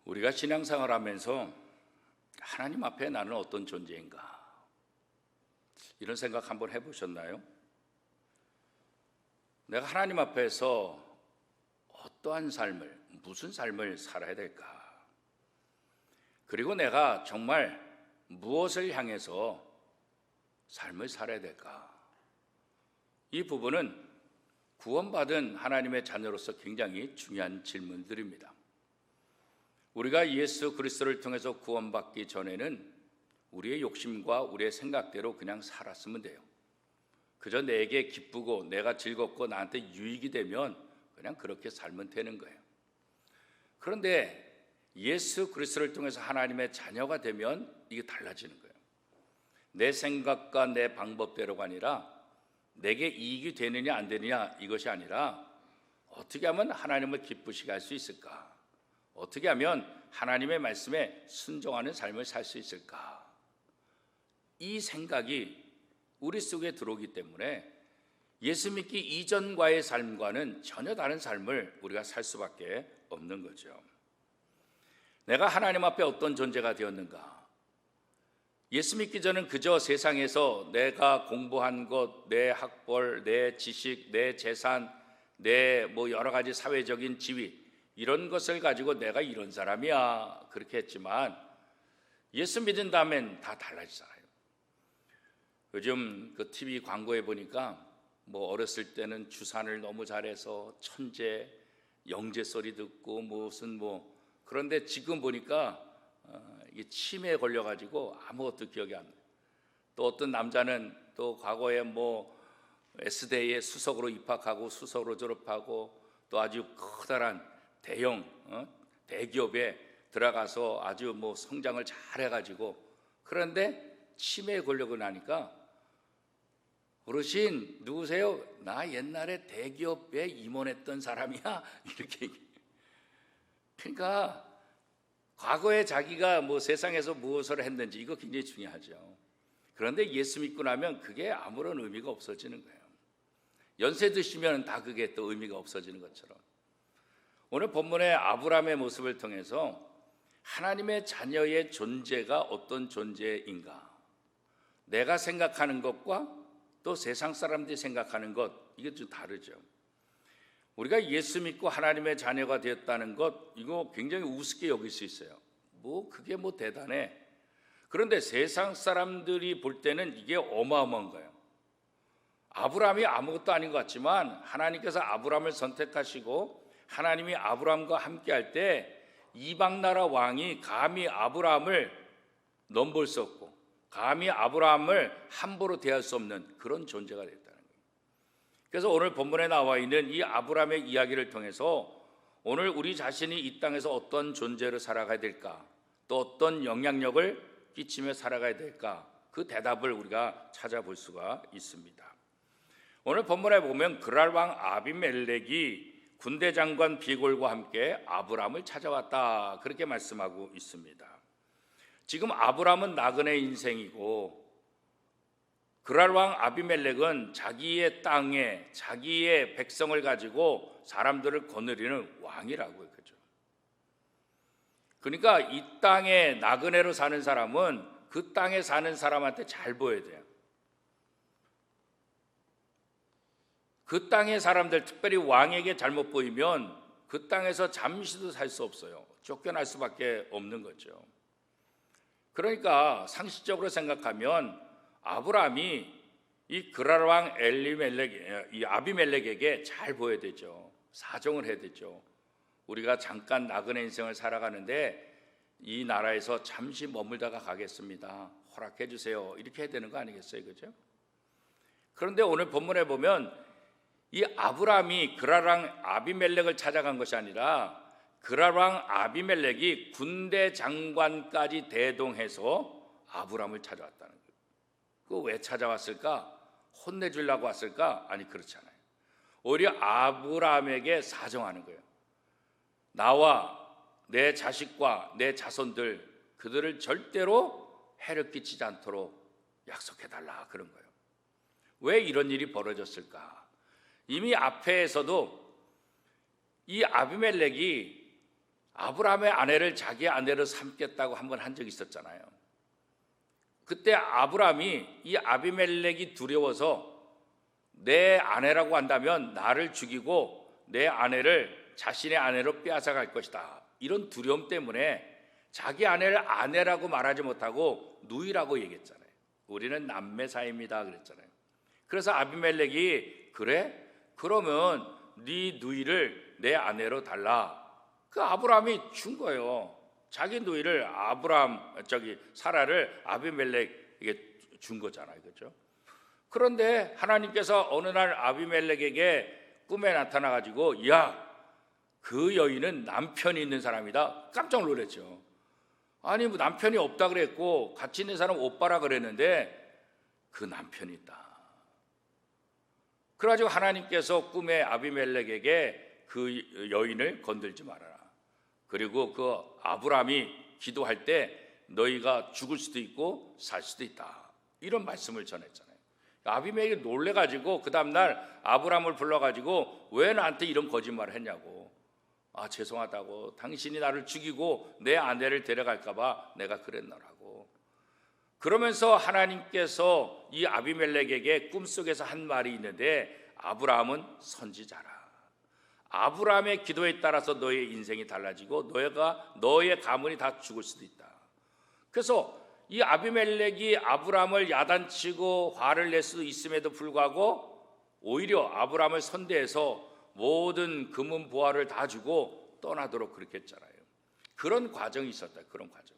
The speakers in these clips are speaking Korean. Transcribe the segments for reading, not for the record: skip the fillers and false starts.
우리가 신앙생활 하면서 하나님 앞에 나는 어떤 존재인가? 이런 생각 한번 해보셨나요? 내가 하나님 앞에서 어떠한 삶을, 무슨 삶을 살아야 될까? 그리고 내가 정말 무엇을 향해서 삶을 살아야 될까? 이 부분은 구원받은 하나님의 자녀로서 굉장히 중요한 질문들입니다. 우리가 예수 그리스도를 통해서 구원받기 전에는 우리의 욕심과 우리의 생각대로 그냥 살았으면 돼요. 그저 내게 기쁘고 내가 즐겁고 나한테 유익이 되면 그냥 그렇게 살면 되는 거예요. 그런데 예수 그리스도를 통해서 하나님의 자녀가 되면 이게 달라지는 거예요. 내 생각과 내 방법대로가 아니라 내게 이익이 되느냐 안 되느냐 이것이 아니라 어떻게 하면 하나님을 기쁘시게 할 수 있을까? 어떻게 하면 하나님의 말씀에 순종하는 삶을 살 수 있을까? 이 생각이 우리 속에 들어오기 때문에 예수 믿기 이전과의 삶과는 전혀 다른 삶을 우리가 살 수밖에 없는 거죠. 내가 하나님 앞에 어떤 존재가 되었는가? 예수 믿기 전은 그저 세상에서 내가 공부한 것, 내 학벌, 내 지식, 내 재산, 내 여러 가지 사회적인 지위 이런 것을 가지고 내가 이런 사람이야 그렇게 했지만 예수 믿은 다음엔 다 달라지잖아요. 요즘 그 TV 광고에 보니까 어렸을 때는 주산을 너무 잘해서 천재, 영재 소리 듣고 그런데 지금 보니까 이게 치매에 걸려가지고 아무것도 기억이 안 나요. 또 어떤 남자는 또 과거에 S대에 수석으로 입학하고 수석으로 졸업하고 또 아주 커다란 대기업에 들어가서 아주 성장을 잘 해가지고 그런데 치매에 걸려고 나니까 어르신 누구세요? 나 옛날에 대기업에 임원했던 사람이야 이렇게 얘기해요. 그러니까 과거에 자기가 세상에서 무엇을 했는지 이거 굉장히 중요하죠. 그런데 예수 믿고 나면 그게 아무런 의미가 없어지는 거예요. 연세 드시면 다 그게 또 의미가 없어지는 것처럼 오늘 본문의 아브라함의 모습을 통해서 하나님의 자녀의 존재가 어떤 존재인가? 내가 생각하는 것과 또 세상 사람들이 생각하는 것 이게 좀 다르죠. 우리가 예수 믿고 하나님의 자녀가 되었다는 것 이거 굉장히 우습게 여길 수 있어요. 그게 대단해. 그런데 세상 사람들이 볼 때는 이게 어마어마한 거예요. 아브라함이 아무것도 아닌 것 같지만 하나님께서 아브라함을 선택하시고 하나님이 아브라함과 함께 할 때 이방 나라 왕이 감히 아브라함을 넘볼 수 없고 감히 아브라함을 함부로 대할 수 없는 그런 존재가 됐다는 거예요. 그래서 오늘 본문에 나와 있는 이 아브라함의 이야기를 통해서 오늘 우리 자신이 이 땅에서 어떤 존재로 살아가야 될까? 또 어떤 영향력을 끼치며 살아가야 될까? 그 대답을 우리가 찾아볼 수가 있습니다. 오늘 본문에 보면 그랄 왕 아비멜렉이 군대 장관 비골과 함께 아브라함을 찾아왔다 그렇게 말씀하고 있습니다. 지금 아브라함은 나그네 인생이고 그랄 왕 아비멜렉은 자기의 땅에 자기의 백성을 가지고 사람들을 거느리는 왕이라고요. 그죠? 그러니까 이 땅에 나그네로 사는 사람은 그 땅에 사는 사람한테 잘 보여야 돼요. 그 땅의 사람들, 특별히 왕에게 잘못 보이면 그 땅에서 잠시도 살 수 없어요. 쫓겨날 수밖에 없는 거죠. 그러니까 상식적으로 생각하면 아브라함이 이 그랄 왕 이 아비멜렉에게 잘 보여야 되죠. 사정을 해야 되죠. 우리가 잠깐 나그네 인생을 살아가는데 이 나라에서 잠시 머물다가 가겠습니다. 허락해 주세요. 이렇게 해야 되는 거 아니겠어요? 그죠? 그런데 오늘 본문에 보면 이 아브라함이 그랄 왕 아비멜렉을 찾아간 것이 아니라 그랄 왕 아비멜렉이 군대 장관까지 대동해서 아브라함을 찾아왔다는 거예요. 그거 왜 찾아왔을까? 혼내주려고 왔을까? 아니 그렇지 않아요. 오히려 아브라함에게 사정하는 거예요. 나와 내 자식과 내 자손들 그들을 절대로 해를 끼치지 않도록 약속해달라 그런 거예요. 왜 이런 일이 벌어졌을까? 이미 앞에서도 이 아비멜렉이 아브라함의 아내를 자기 아내로 삼겠다고 한 번 한 적이 있었잖아요. 그때 아브라함이 이 아비멜렉이 두려워서 내 아내라고 한다면 나를 죽이고 내 아내를 자신의 아내로 빼앗아갈 것이다, 이런 두려움 때문에 자기 아내를 아내라고 말하지 못하고 누이라고 얘기했잖아요. 우리는 남매 사이입니다 그랬잖아요. 그래서 아비멜렉이 그래? 그러면 네 누이를 내 아내로 달라. 그 아브라함이 준 거예요. 자기 누이를 사라를 아비멜렉에게 준 거잖아요. 그렇죠? 그런데 하나님께서 어느 날 아비멜렉에게 꿈에 나타나 가지고 야, 그 여인은 남편이 있는 사람이다. 깜짝 놀랐죠. 아니 뭐 남편이 없다 그랬고 같이 있는 사람 오빠라 그랬는데 그 남편이 있다. 그래가지고 하나님께서 꿈에 아비멜렉에게 그 여인을 건들지 말아라. 그리고 그 아브라함이 기도할 때 너희가 죽을 수도 있고 살 수도 있다, 이런 말씀을 전했잖아요. 아비멜렉이 놀래가지고 그 다음날 아브라함을 불러가지고 왜 나한테 이런 거짓말을 했냐고. 아, 죄송하다고. 당신이 나를 죽이고 내 아내를 데려갈까봐 내가 그랬노라고. 그러면서 하나님께서 이 아비멜렉에게 꿈속에서 한 말이 있는데 아브라함은 선지자라. 아브라함의 기도에 따라서 너의 인생이 달라지고 너의 가문이 다 죽을 수도 있다. 그래서 이 아비멜렉이 아브라함을 야단치고 화를 낼 수도 있음에도 불구하고 오히려 아브라함을 선대해서 모든 금은 보화를 다 주고 떠나도록 그렇게 했잖아요. 그런 과정이 있었다. 그런 과정이.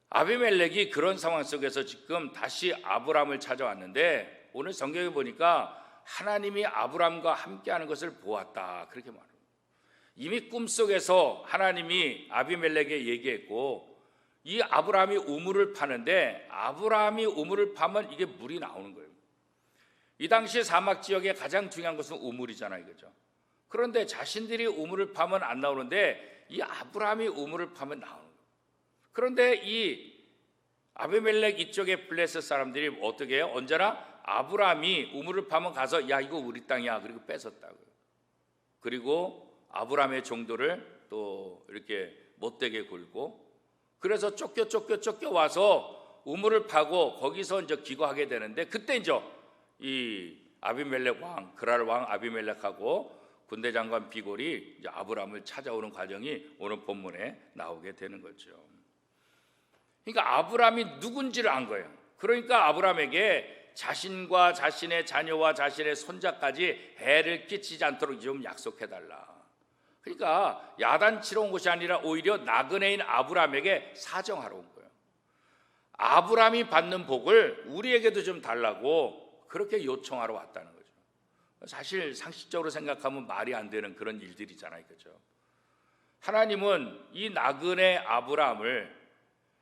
아비멜렉이 그런 상황 속에서 지금 다시 아브라함을 찾아왔는데 오늘 성경에 보니까 하나님이 아브라함과 함께하는 것을 보았다, 그렇게 말합니다. 이미 꿈속에서 하나님이 아비멜렉에게 얘기했고 이 아브라함이 우물을 파는데 아브라함이 우물을 파면 이게 물이 나오는 거예요. 이 당시 사막 지역에 가장 중요한 것은 우물이잖아요. 그죠? 그런데 자신들이 우물을 파면 안 나오는데 이 아브라함이 우물을 파면 나오는 거예요. 그런데 이 아비멜렉 이쪽에 블레셋 사람들이 어떻게 해요? 언제나 아브라함이 우물을 파면 가서 야, 이거 우리 땅이야, 그리고 뺏었다고요. 그리고 아브라함의 종도를 또 이렇게 못되게 굴고, 그래서 쫓겨 와서 우물을 파고 거기서 이제 기거하게 되는데, 그때 이제 이 아비멜렉 왕, 그랄 왕 아비멜렉하고 군대 장관 비골이 이제 아브라함을 찾아오는 과정이 오늘 본문에 나오게 되는 거죠. 그러니까 아브라함이 누군지를 안 거예요. 그러니까 아브라함에게 자신과 자신의 자녀와 자신의 손자까지 해를 끼치지 않도록 좀 약속해달라. 그러니까 야단치러 온 것이 아니라 오히려 나그네인 아브라함에게 사정하러 온 거예요. 아브라함이 받는 복을 우리에게도 좀 달라고 그렇게 요청하러 왔다는 거죠. 사실 상식적으로 생각하면 말이 안 되는 그런 일들이잖아요. 그렇죠? 하나님은 이 나그네 아브라함을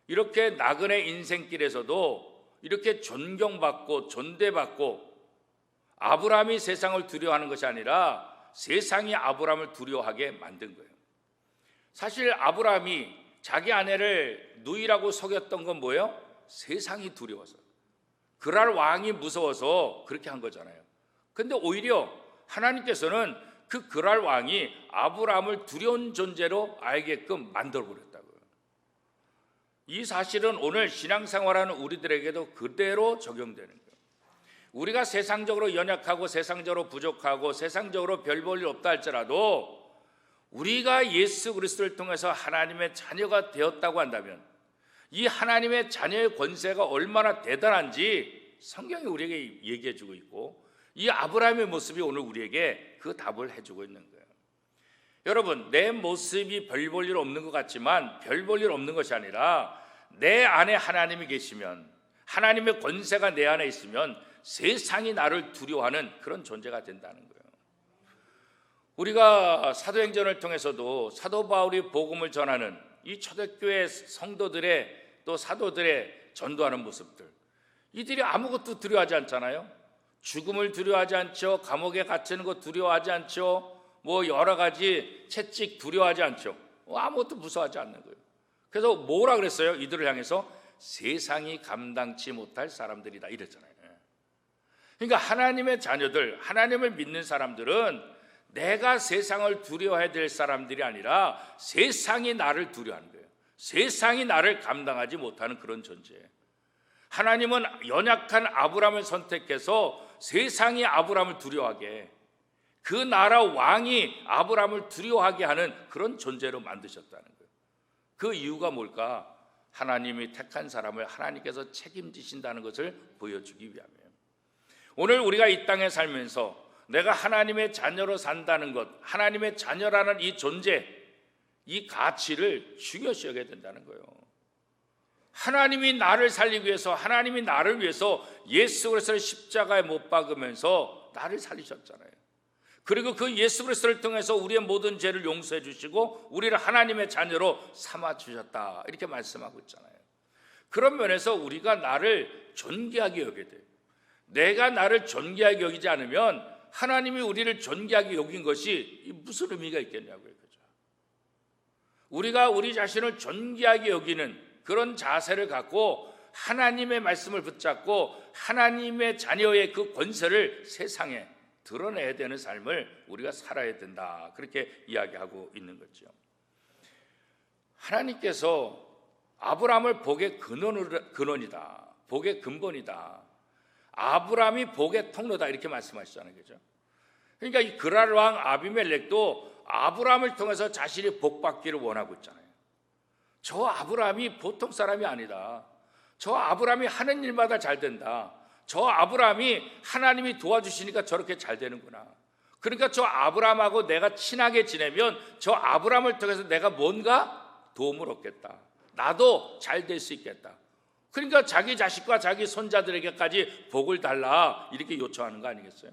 이렇게 나그네 인생길에서도 이렇게 존경받고 존대받고, 아브라함이 세상을 두려워하는 것이 아니라 세상이 아브라함을 두려워하게 만든 거예요. 사실 아브라함이 자기 아내를 누이라고 속였던 건 뭐예요? 세상이 두려워서, 그랄 왕이 무서워서 그렇게 한 거잖아요. 근데 오히려 하나님께서는 그 그랄 왕이 아브라함을 두려운 존재로 알게끔 만들어버렸다고요. 이 사실은 오늘 신앙생활하는 우리들에게도 그대로 적용되는 거예요. 우리가 세상적으로 연약하고 세상적으로 부족하고 세상적으로 별 볼 일 없다 할지라도 우리가 예수 그리스도를 통해서 하나님의 자녀가 되었다고 한다면 이 하나님의 자녀의 권세가 얼마나 대단한지 성경이 우리에게 얘기해 주고 있고, 이 아브라함의 모습이 오늘 우리에게 그 답을 해주고 있는 거예요. 여러분, 내 모습이 별 볼 일 없는 것 같지만 별 볼 일 없는 것이 아니라 내 안에 하나님이 계시면, 하나님의 권세가 내 안에 있으면 세상이 나를 두려워하는 그런 존재가 된다는 거예요. 우리가 사도행전을 통해서도 사도 바울이 복음을 전하는 이 초대교회 성도들의 또 사도들의 전도하는 모습들, 이들이 아무것도 두려워하지 않잖아요. 죽음을 두려워하지 않죠. 감옥에 갇히는 거 두려워하지 않죠. 뭐 여러 가지 채찍 두려워하지 않죠. 아무것도 무서워하지 않는 거예요. 그래서 뭐라 그랬어요? 이들을 향해서 세상이 감당치 못할 사람들이다 이랬잖아요. 그러니까 하나님의 자녀들, 하나님을 믿는 사람들은 내가 세상을 두려워해야 될 사람들이 아니라 세상이 나를 두려워하는 거예요. 세상이 나를 감당하지 못하는 그런 존재예요. 하나님은 연약한 아브라함을 선택해서 세상이 아브라함을 두려워하게, 그 나라 왕이 아브라함을 두려워하게 하는 그런 존재로 만드셨다는 거예요. 그 이유가 뭘까? 하나님이 택한 사람을 하나님께서 책임지신다는 것을 보여주기 위함이에요. 오늘 우리가 이 땅에 살면서 내가 하나님의 자녀로 산다는 것, 하나님의 자녀라는 이 존재, 이 가치를 중요시 여겨야 된다는 거예요. 하나님이 나를 살리기 위해서, 하나님이 나를 위해서 예수 그리스도를 십자가에 못 박으면서 나를 살리셨잖아요. 그리고 그 예수 그리스도를 통해서 우리의 모든 죄를 용서해 주시고 우리를 하나님의 자녀로 삼아 주셨다, 이렇게 말씀하고 있잖아요. 그런 면에서 우리가 나를 존귀하게 여겨야 돼요. 내가 나를 존귀하게 여기지 않으면 하나님이 우리를 존귀하게 여긴 것이 무슨 의미가 있겠냐고요. 그죠? 우리가 우리 자신을 존귀하게 여기는 그런 자세를 갖고 하나님의 말씀을 붙잡고 하나님의 자녀의 그 권세를 세상에 드러내야 되는 삶을 우리가 살아야 된다, 그렇게 이야기하고 있는 거죠. 하나님께서 아브라함을 복의 근원이다, 복의 근본이다, 아브라함이 복의 통로다, 이렇게 말씀하시잖아요. 그죠? 그러니까 이 그랄 왕 아비멜렉도 아브라함을 통해서 자신이 복받기를 원하고 있잖아요. 저 아브라함이 보통 사람이 아니다. 저 아브라함이 하는 일마다 잘 된다. 저 아브라함이 하나님이 도와주시니까 저렇게 잘 되는구나. 그러니까 저 아브라함하고 내가 친하게 지내면 저 아브라함을 통해서 내가 뭔가 도움을 얻겠다. 나도 잘 될 수 있겠다. 그러니까 자기 자식과 자기 손자들에게까지 복을 달라, 이렇게 요청하는 거 아니겠어요?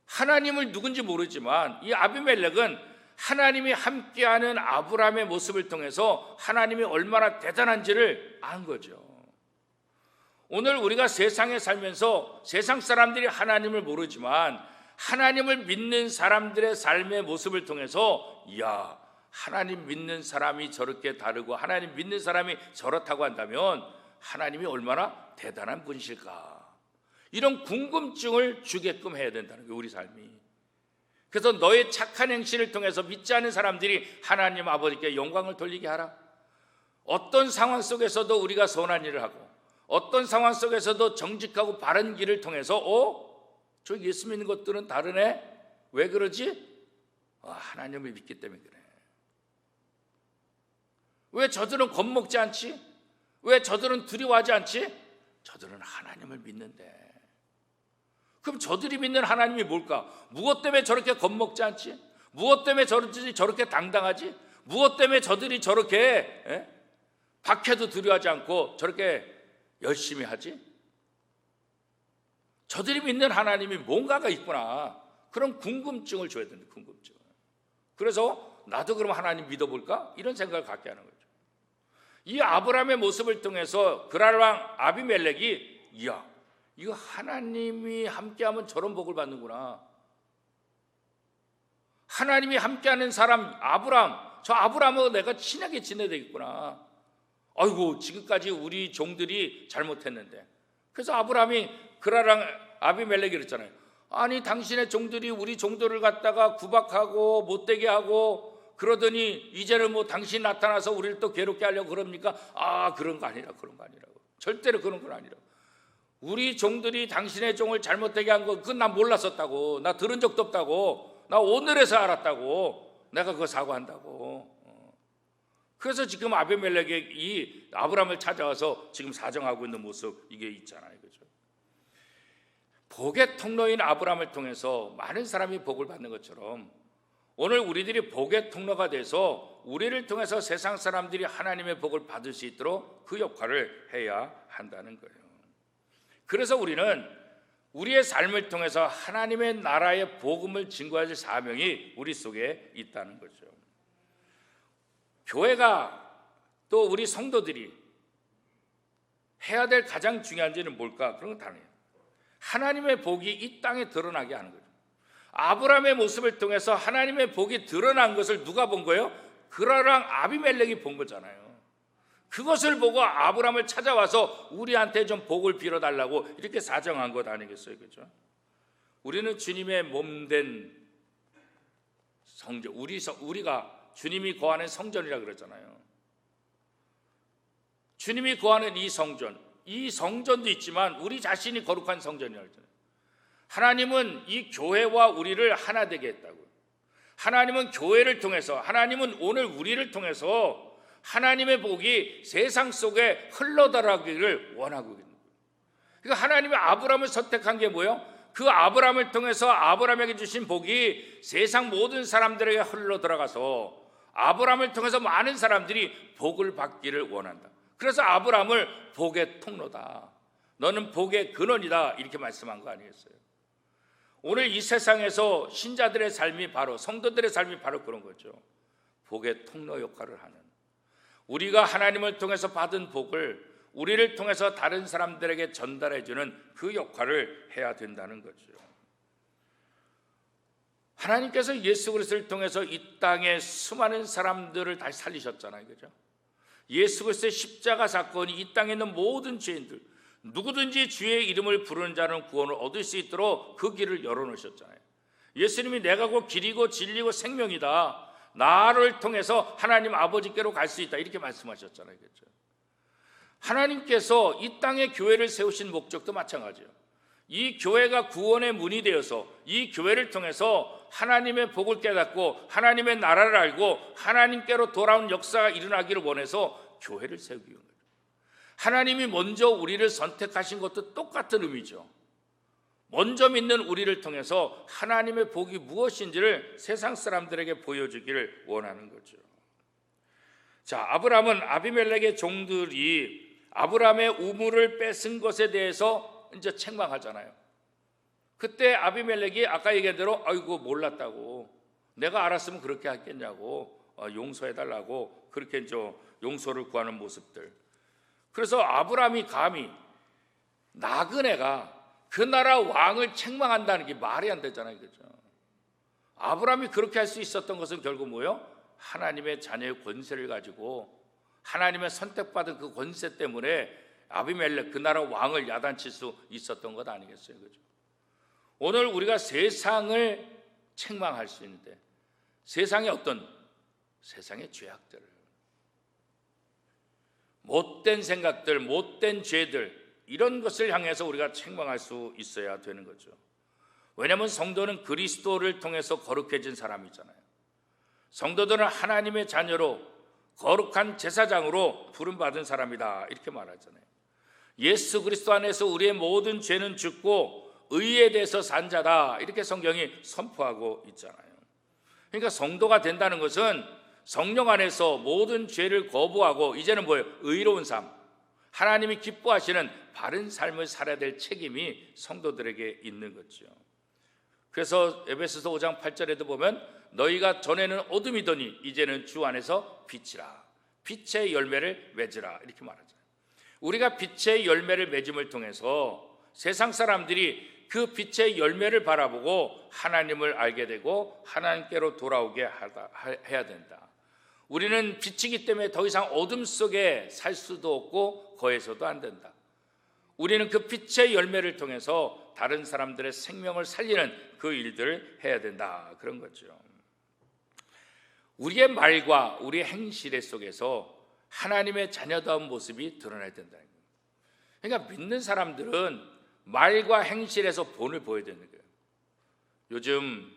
하나님을 누군지 모르지만 이 아비멜렉은 하나님이 함께하는 아브라함의 모습을 통해서 하나님이 얼마나 대단한지를 안 거죠. 오늘 우리가 세상에 살면서 세상 사람들이 하나님을 모르지만 하나님을 믿는 사람들의 삶의 모습을 통해서, 이야, 하나님 믿는 사람이 저렇게 다르고 하나님 믿는 사람이 저렇다고 한다면 하나님이 얼마나 대단한 분이실까, 이런 궁금증을 주게끔 해야 된다는 거예요, 우리 삶이. 그래서 너의 착한 행실을 통해서 믿지 않는 사람들이 하나님 아버지께 영광을 돌리게 하라. 어떤 상황 속에서도 우리가 선한 일을 하고 어떤 상황 속에서도 정직하고 바른 길을 통해서 저 예수 믿는 것들은 다르네? 왜 그러지? 하나님을 믿기 때문에 그래. 왜 저들은 겁먹지 않지? 왜 저들은 두려워하지 않지? 저들은 하나님을 믿는데. 그럼 저들이 믿는 하나님이 뭘까? 무엇 때문에 저렇게 겁먹지 않지? 무엇 때문에 저렇게 당당하지? 무엇 때문에 저들이 저렇게 박해도 두려워하지 않고 저렇게 열심히 하지? 저들이 믿는 하나님이 뭔가가 있구나, 그런 궁금증을 줘야 된다, 궁금증을. 그래서 나도 그럼 하나님 믿어볼까? 이런 생각을 갖게 하는 거죠. 이 아브라함의 모습을 통해서 그랄 왕 아비멜렉이, 이야, 이거 하나님이 함께하면 저런 복을 받는구나. 하나님이 함께하는 사람 아브라함, 저 아브라함하고 내가 친하게 지내야 되겠구나. 아이고, 지금까지 우리 종들이 잘못했는데. 그래서 아브라함이 그랄 왕 아비멜렉이 그랬잖아요. 아니, 당신의 종들이 우리 종들을 갖다가 구박하고 못되게 하고 그러더니 이제는 뭐 당신 나타나서 우리를 또 괴롭게 하려고 그럽니까? 그런 거 아니라, 그런 거 아니라고. 절대로 그런 건 아니라고. 우리 종들이 당신의 종을 잘못되게 한 거, 그건 나 몰랐었다고. 나 들은 적도 없다고. 나 오늘에서 알았다고. 내가 그거 사과한다고. 그래서 지금 아비멜렉이 이 아브라함을 찾아와서 지금 사정하고 있는 모습, 이게 있잖아요. 그죠? 복의 통로인 아브라함을 통해서 많은 사람이 복을 받는 것처럼 오늘 우리들이 복의 통로가 돼서 우리를 통해서 세상 사람들이 하나님의 복을 받을 수 있도록 그 역할을 해야 한다는 거예요. 그래서 우리는 우리의 삶을 통해서 하나님의 나라의 복음을 증거할 사명이 우리 속에 있다는 거죠. 교회가 또 우리 성도들이 해야 될 가장 중요한 일은 뭘까? 그런 건 다르네요. 하나님의 복이 이 땅에 드러나게 하는 거죠. 아브라함의 모습을 통해서 하나님의 복이 드러난 것을 누가 본 거예요? 그랄 왕 아비멜렉이 본 거잖아요. 그것을 보고 아브라함을 찾아와서 우리한테 좀 복을 빌어달라고 이렇게 사정한 것 아니겠어요? 그죠? 우리는 주님의 몸된 성전, 우리가 주님이 거하는 성전이라 그러잖아요. 주님이 거하는 이 성전도 있지만 우리 자신이 거룩한 성전이라고 그러잖아요. 하나님은 이 교회와 우리를 하나 되게 했다고요. 하나님은 교회를 통해서, 하나님은 오늘 우리를 통해서 하나님의 복이 세상 속에 흘러들어가기를 원하고 있는 거예요. 그러니까 하나님이 아브라함을 선택한 게 뭐예요? 그 아브라함을 통해서 아브라함에게 주신 복이 세상 모든 사람들에게 흘러들어가서 아브라함을 통해서 많은 사람들이 복을 받기를 원한다. 그래서 아브라함을 복의 통로다, 너는 복의 근원이다, 이렇게 말씀한 거 아니겠어요? 오늘 이 세상에서 신자들의 삶이 바로, 성도들의 삶이 바로 그런 거죠. 복의 통로 역할을 하는, 우리가 하나님을 통해서 받은 복을 우리를 통해서 다른 사람들에게 전달해 주는 그 역할을 해야 된다는 거죠. 하나님께서 예수 그리스도를 통해서 이 땅에 수많은 사람들을 다시 살리셨잖아요, 그죠? 예수 그리스도의 십자가 사건이 이 땅에 있는 모든 죄인들, 누구든지 주의 이름을 부르는 자는 구원을 얻을 수 있도록 그 길을 열어놓으셨잖아요. 예수님이 내가 곧 길이고 진리고 생명이다, 나를 통해서 하나님 아버지께로 갈 수 있다, 이렇게 말씀하셨잖아요, 그렇죠? 하나님께서 이 땅에 교회를 세우신 목적도 마찬가지예요. 이 교회가 구원의 문이 되어서 이 교회를 통해서 하나님의 복을 깨닫고 하나님의 나라를 알고 하나님께로 돌아오는 역사가 일어나기를 원해서 교회를 세우기 위한 거예요. 하나님이 먼저 우리를 선택하신 것도 똑같은 의미죠. 먼저 믿는 우리를 통해서 하나님의 복이 무엇인지를 세상 사람들에게 보여주기를 원하는 거죠. 자, 아브라함은 아비멜렉의 종들이 아브라함의 우물을 뺏은 것에 대해서 이제 책망하잖아요. 그때 아비멜렉이 아까 얘기한 대로 아이고 몰랐다고, 내가 알았으면 그렇게 했겠냐고, 용서해달라고 그렇게 이제 용서를 구하는 모습들. 그래서 아브라함이 감히 나그네가 그 나라 왕을 책망한다는 게 말이 안 되잖아요, 그렇죠? 아브라함이 그렇게 할 수 있었던 것은 결국 뭐예요? 하나님의 자녀의 권세를 가지고 하나님의 선택받은 그 권세 때문에 아비멜렉 그 나라 왕을 야단칠 수 있었던 것 아니겠어요, 그렇죠? 오늘 우리가 세상을 책망할 수 있는데 세상의 어떤 세상의 죄악들, 못된 생각들, 못된 죄들, 이런 것을 향해서 우리가 책망할 수 있어야 되는 거죠. 왜냐하면 성도는 그리스도를 통해서 거룩해진 사람이잖아요. 성도들은 하나님의 자녀로 거룩한 제사장으로 부름받은 사람이다, 이렇게 말하잖아요. 예수 그리스도 안에서 우리의 모든 죄는 죽고 의에 대해서 산 자다, 이렇게 성경이 선포하고 있잖아요. 그러니까 성도가 된다는 것은 성령 안에서 모든 죄를 거부하고 이제는 뭐예요? 의로운 삶, 하나님이 기뻐하시는 바른 삶을 살아야 될 책임이 성도들에게 있는 거죠. 그래서 에베소서 5장 8절에도 보면 너희가 전에는 어둠이더니 이제는 주 안에서 빛이라, 빛의 열매를 맺으라, 이렇게 말하잖아요. 우리가 빛의 열매를 맺음을 통해서 세상 사람들이 그 빛의 열매를 바라보고 하나님을 알게 되고 하나님께로 돌아오게 해야 된다. 우리는 빛이기 때문에 더 이상 어둠 속에 살 수도 없고 거해서도 안 된다. 우리는 그 빛의 열매를 통해서 다른 사람들의 생명을 살리는 그 일들을 해야 된다, 그런 거죠. 우리의 말과 우리의 행실 속에서 하나님의 자녀다운 모습이 드러나야 된다는 거예요. 그러니까 믿는 사람들은 말과 행실에서 본을 보여야 되는 거예요. 요즘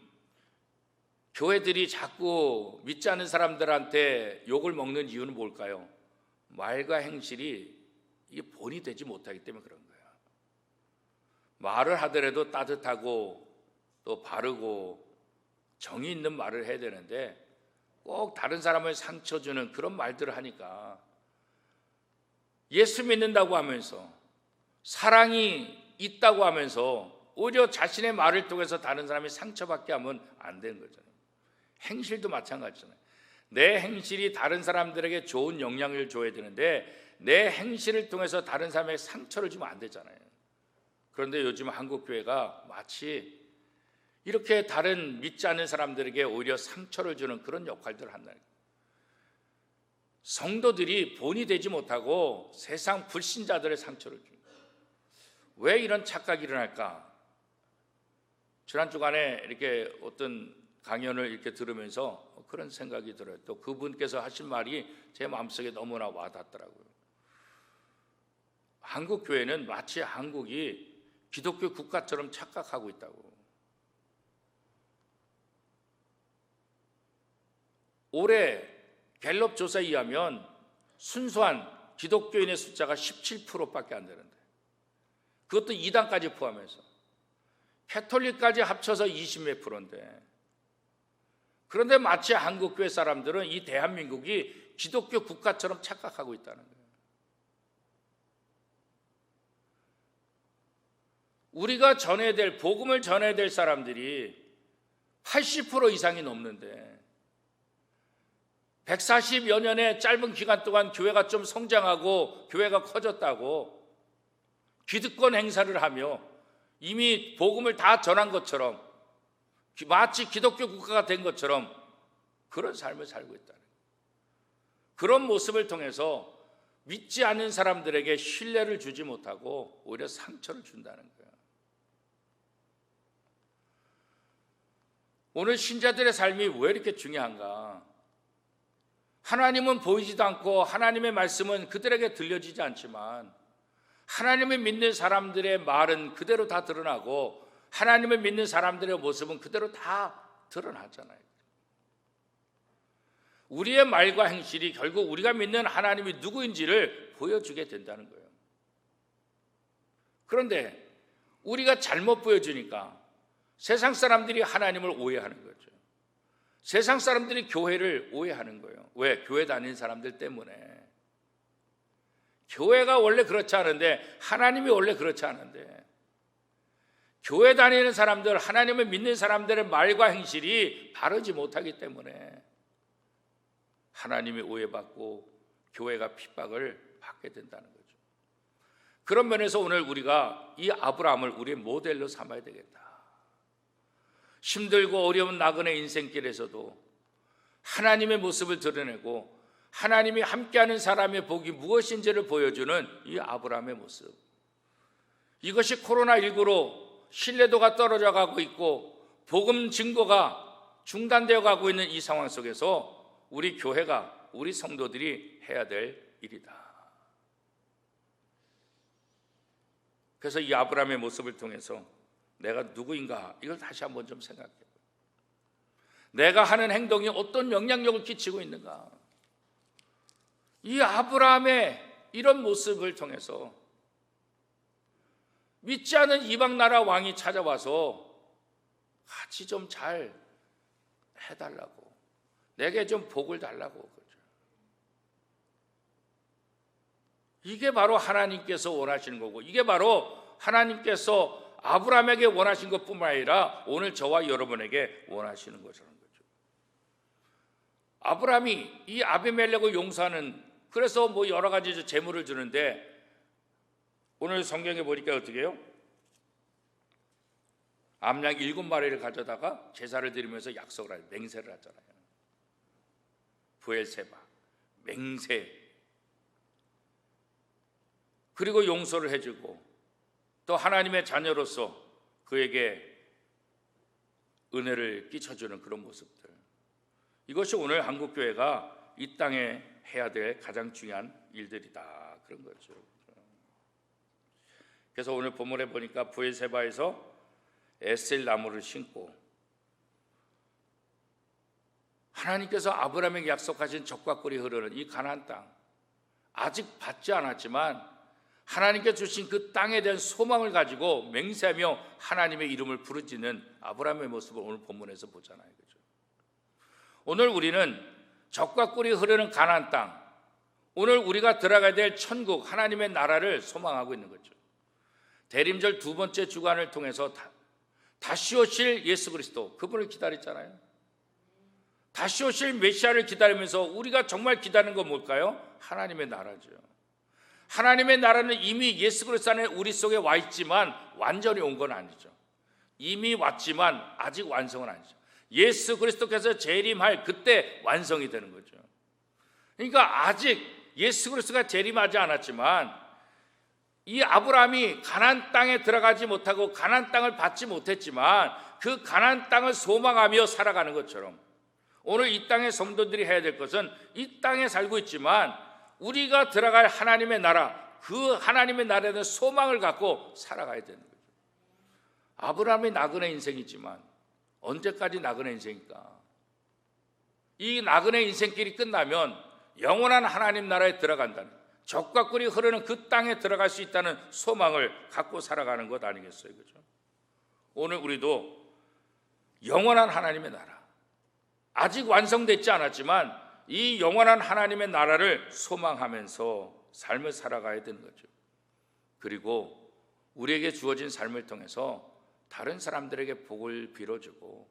교회들이 자꾸 믿지 않는 사람들한테 욕을 먹는 이유는 뭘까요? 말과 행실이 이게 본이 되지 못하기 때문에 그런 거예요. 말을 하더라도 따뜻하고 또 바르고 정이 있는 말을 해야 되는데 꼭 다른 사람을 상처 주는 그런 말들을 하니까 예수 믿는다고 하면서 사랑이 있다고 하면서 오히려 자신의 말을 통해서 다른 사람이 상처받게 하면 안 되는 거잖아요. 행실도 마찬가지잖아요. 내 행실이 다른 사람들에게 좋은 영향을 줘야 되는데 내 행실을 통해서 다른 사람에게 상처를 주면 안 되잖아요. 그런데 요즘 한국 교회가 마치 이렇게 다른 믿지 않는 사람들에게 오히려 상처를 주는 그런 역할들을 한다는 거예요. 성도들이 본이 되지 못하고 세상 불신자들의 상처를 줍니다. 왜 이런 착각이 일어날까? 지난 주간에 이렇게 어떤 강연을 이렇게 들으면서 그런 생각이 들어요. 또 그분께서 하신 말이 제 마음속에 너무나 와닿더라고요. 한국 교회는 마치 한국이 기독교 국가처럼 착각하고 있다고. 올해 갤럽 조사에 의하면 순수한 기독교인의 숫자가 17%밖에 안 되는데, 그것도 이단까지 포함해서 캐톨릭까지 합쳐서 20몇 %인데, 그런데 마치 한국 교회 사람들은 이 대한민국이 기독교 국가처럼 착각하고 있다는 거예요. 우리가 전해야 될, 복음을 전해야 될 사람들이 80% 이상이 넘는데, 140여 년의 짧은 기간 동안 교회가 좀 성장하고 교회가 커졌다고 기득권 행사를 하며 이미 복음을 다 전한 것처럼, 마치 기독교 국가가 된 것처럼 그런 삶을 살고 있다는 거예요. 그런 모습을 통해서 믿지 않는 사람들에게 신뢰를 주지 못하고 오히려 상처를 준다는 거예요. 오늘 신자들의 삶이 왜 이렇게 중요한가? 하나님은 보이지도 않고 하나님의 말씀은 그들에게 들려지지 않지만, 하나님을 믿는 사람들의 말은 그대로 다 드러나고 하나님을 믿는 사람들의 모습은 그대로 다 드러나잖아요. 우리의 말과 행실이 결국 우리가 믿는 하나님이 누구인지를 보여주게 된다는 거예요. 그런데 우리가 잘못 보여주니까 세상 사람들이 하나님을 오해하는 거죠. 세상 사람들이 교회를 오해하는 거예요. 왜? 교회 다니는 사람들 때문에. 교회가 원래 그렇지 않은데, 하나님이 원래 그렇지 않은데, 교회 다니는 사람들, 하나님을 믿는 사람들의 말과 행실이 바르지 못하기 때문에 하나님이 오해받고 교회가 핍박을 받게 된다는 거죠. 그런 면에서 오늘 우리가 이 아브라함을 우리의 모델로 삼아야 되겠다. 힘들고 어려운 나그네 인생길에서도 하나님의 모습을 드러내고 하나님이 함께하는 사람의 복이 무엇인지를 보여주는 이 아브라함의 모습, 이것이 코로나19로 신뢰도가 떨어져 가고 있고 복음 증거가 중단되어 가고 있는 이 상황 속에서 우리 교회가, 우리 성도들이 해야 될 일이다. 그래서 이 아브라함의 모습을 통해서 내가 누구인가, 이걸 다시 한번 좀 생각해 봐요. 내가 하는 행동이 어떤 영향력을 끼치고 있는가. 이 아브라함의 이런 모습을 통해서 믿지 않은 이방 나라 왕이 찾아와서 같이 좀 잘 해달라고, 내게 좀 복을 달라고 그러죠. 이게 바로 하나님께서 원하시는 거고, 이게 바로 하나님께서 아브라함에게 원하신 것뿐만 아니라 오늘 저와 여러분에게 원하시는 것이라는 거죠. 아브라함이 이 아비멜렉을 용서하는, 그래서 뭐 여러 가지 재물을 주는데, 오늘 성경에 보니까 어떻게 해요? 암양 7마리를 가져다가 제사를 드리면서 약속을 하죠. 맹세를 하잖아요. 부엘세바, 맹세. 그리고 용서를 해주고 또 하나님의 자녀로서 그에게 은혜를 끼쳐주는 그런 모습들, 이것이 오늘 한국교회가 이 땅에 해야 될 가장 중요한 일들이다, 그런 거죠. 그래서 오늘 본문에 보니까 부엘세바에서 에셀 나무를 심고 하나님께서 아브라함에게 약속하신 젖과 꿀이 흐르는 이 가나안 땅, 아직 받지 않았지만 하나님께 주신 그 땅에 대한 소망을 가지고 맹세하며 하나님의 이름을 부르짖는 아브라함의 모습을 오늘 본문에서 보잖아요. 그렇죠? 오늘 우리는 젖과 꿀이 흐르는 가나안 땅, 오늘 우리가 들어가야 될 천국, 하나님의 나라를 소망하고 있는 거죠. 대림절 두 번째 주간을 통해서 다시 오실 예수 그리스도, 그분을 기다렸잖아요. 다시 오실 메시아를 기다리면서 우리가 정말 기다리는 건 뭘까요? 하나님의 나라죠. 하나님의 나라는 이미 예수 그리스도 안에 우리 속에 와 있지만 완전히 온 건 아니죠. 이미 왔지만 아직 완성은 아니죠. 예수 그리스도께서 재림할 그때 완성이 되는 거죠. 그러니까 아직 예수 그리스도가 재림하지 않았지만 이 아브라함이 가나안 땅에 들어가지 못하고 가나안 땅을 받지 못했지만 그 가나안 땅을 소망하며 살아가는 것처럼 오늘 이 땅의 성도들이 해야 될 것은 이 땅에 살고 있지만 우리가 들어갈 하나님의 나라, 그 하나님의 나라에 대한 소망을 갖고 살아가야 되는 거죠. 아브라함의 나그네 인생이지만 언제까지 나그네 인생일까? 이 나그네 인생길이 끝나면 영원한 하나님 나라에 들어간다는, 젖과 꿀이 흐르는 그 땅에 들어갈 수 있다는 소망을 갖고 살아가는 것 아니겠어요? 그죠? 오늘 우리도 영원한 하나님의 나라, 아직 완성되지 않았지만 이 영원한 하나님의 나라를 소망하면서 삶을 살아가야 되는 거죠. 그리고 우리에게 주어진 삶을 통해서 다른 사람들에게 복을 빌어주고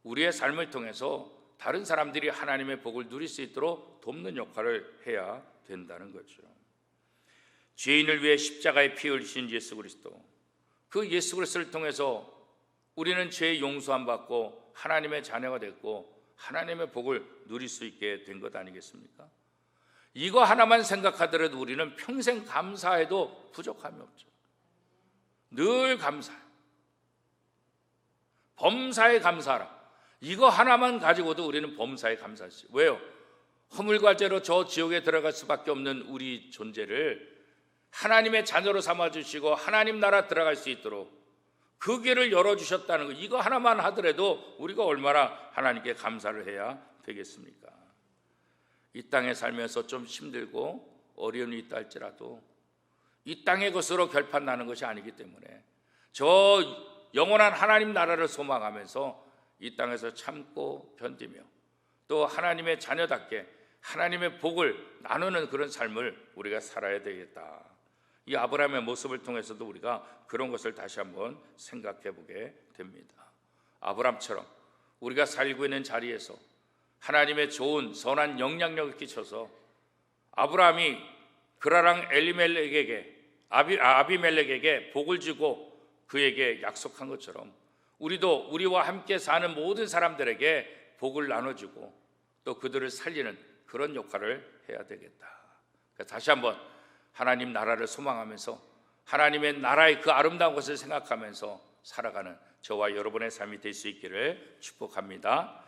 우리의 삶을 통해서 다른 사람들이 하나님의 복을 누릴 수 있도록 돕는 역할을 해야 된다는 거죠. 죄인을 위해 십자가에 피 흘리신 예수 그리스도, 그 예수 그리스도를 통해서 우리는 죄의 용서함 받고 하나님의 자녀가 됐고 하나님의 복을 누릴 수 있게 된 것 아니겠습니까? 이거 하나만 생각하더라도 우리는 평생 감사해도 부족함이 없죠. 늘 감사해. 범사에 감사하라. 이거 하나만 가지고도 우리는 범사에 감사하지. 왜요? 허물과 죄로 저 지옥에 들어갈 수밖에 없는 우리 존재를 하나님의 자녀로 삼아주시고 하나님 나라 들어갈 수 있도록 그 길을 열어주셨다는 거, 이거 하나만 하더라도 우리가 얼마나 하나님께 감사를 해야 되겠습니까? 이 땅에 살면서 좀 힘들고 어려움이 있다 할지라도 이 땅의 것으로 결판 나는 것이 아니기 때문에 저 영원한 하나님 나라를 소망하면서 이 땅에서 참고 견디며 또 하나님의 자녀답게 하나님의 복을 나누는 그런 삶을 우리가 살아야 되겠다. 이 아브라함의 모습을 통해서도 우리가 그런 것을 다시 한번 생각해 보게 됩니다. 아브라함처럼 우리가 살고 있는 자리에서 하나님의 좋은 선한 영향력을 끼쳐서 아브라함이 그라랑 엘리멜렉에게 아비멜렉에게 복을 주고 그에게 약속한 것처럼 우리도 우리와 함께 사는 모든 사람들에게 복을 나눠주고 또 그들을 살리는 그런 역할을 해야 되겠다. 다시 한번 하나님 나라를 소망하면서 하나님의 나라의 그 아름다운 것을 생각하면서 살아가는 저와 여러분의 삶이 될 수 있기를 축복합니다.